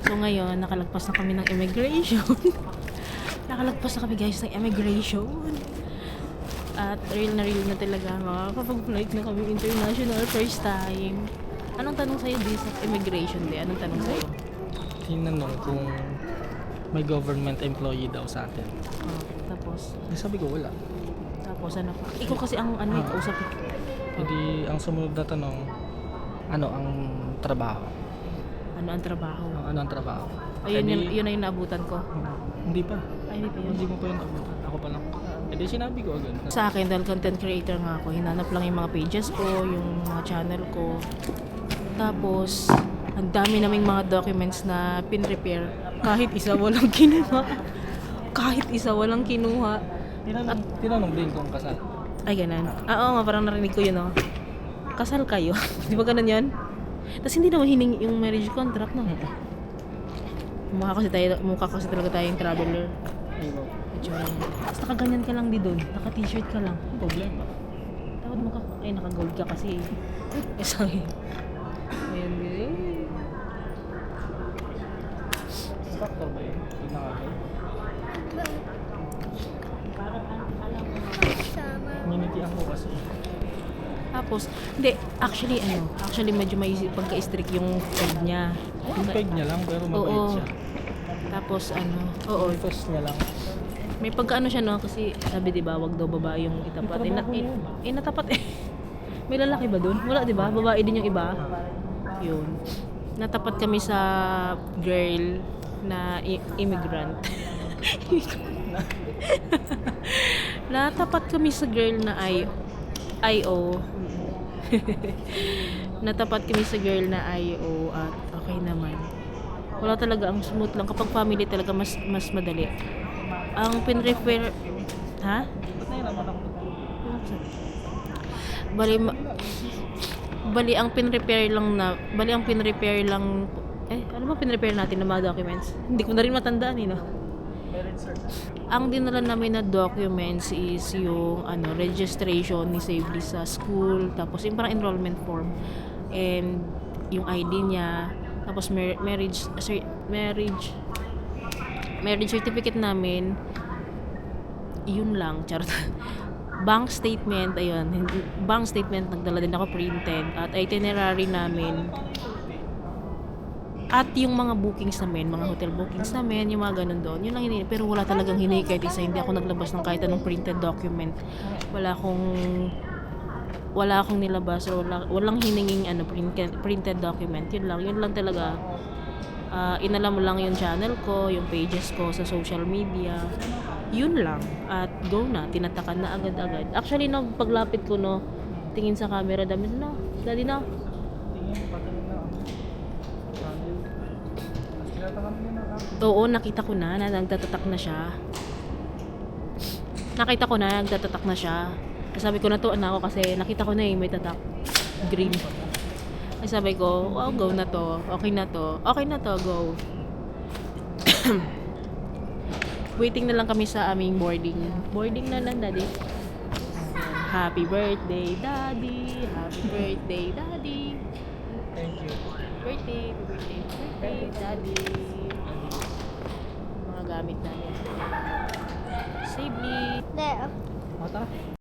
So ngayon, nakalagpas na kami ng immigration. Nakalagpas na kami guys ng immigration. At real na talaga makakapag-flight na kami international first time. Anong tanong sa'yo di sa immigration di? Anong tanong sa'yo? Tinanong kung may government employee daw sa atin. Oh, tapos? Sabi ko wala. Tapos ano pa? Ikaw kasi ang kausap. Hindi, ang sumunod na tanong, ano ang trabaho? Ano ang trabaho? Ano ang trabaho? Ayun, yun na yung naabutan ko. Hindi pa. Ay, hindi pa yun. Hindi mo pa yun abutan. Ako pa lang. Hindi, sinabi ko agad. Sa akin, dahil content creator nga ako, hinanap lang yung mga pages ko, yung mga channel ko. Tapos, ang dami naming mga documents na pin-repair. Kahit isa walang kinuha. Kahit isa walang kinuha. Tinanong din kung kasal. Ay, ganun. Oo nga, parang narinig ko yun, oh. Kasal kayo? Di ba ganun yun? Tapos hindi naman hiningi yung marriage contract, no? Mukha kasi talaga tayong traveler. Ayun. Tapos nakaganyan ka lang di doon. Naka-t-shirt ka lang. Problema. Takot mo ka. Ay, naka-gold ka kasi. Sorry. Ayan, eh. Factor ba yun? Pinakagay? Parang alam mo. Ninitihan ko kasi. Tapos, hindi. Actually medyo may pagka-strict yung peg niya. Yung peg niya lang pero mabait Oo. siya. Tapos, oo. Yung test niya lang. May pagkaano siya, no? Kasi sabi, di ba, wag daw babae yung itapat. May trabaho yun. Natapat eh. May lalaki ba dun? Wala, di ba? Babae din yung iba. Yun. Natapat kami sa girl na immigrant. Natapat kami sa girl na IO. Natapat kami sa girl na IO at okay naman. Wala talaga, ang smooth lang. Kapag family talaga, mas madali. Ang pin-refer... Ha? Ba't naman ako? Bali ang pin-repair lang ano ba pin-repair natin ng mga documents? Hindi ko na rin matandaan no. Ang dinala namin na documents is yung registration ni Safely sa school, tapos yung parang enrollment form and yung ID niya, tapos marriage certificate namin. Yun lang, charot. Bank statement, ayun. Bank statement, nagdala din ako printed. At itinerary namin. At yung mga bookings namin, mga hotel bookings namin, yung mga ganun doon. Yun lang hiningi. Pero wala talagang hiningi kahit isa. Hindi ako naglabas ng kahit anong printed document. Wala akong nilabas. Or walang hininging printed document. Yun lang talaga. Inalam mo lang yung channel ko, yung pages ko sa social media. Yun lang. At go na. Tinatakan na agad-agad. Actually, paglapit ko, tingin sa camera, daddy na. Tingin, patingin na. Oo, nakita ko na nagtatatak na siya. Sabi ko na to, ako kasi nakita ko na may tatak. Green. Ay sabi ko, wow, go na to. Okay na to, go. Waiting na lang kami sa aming boarding. Boarding na lang, daddy. Happy birthday, daddy. Happy birthday, daddy. Thank you. Birthday, daddy. Mga gamit namin. Safely. Mata?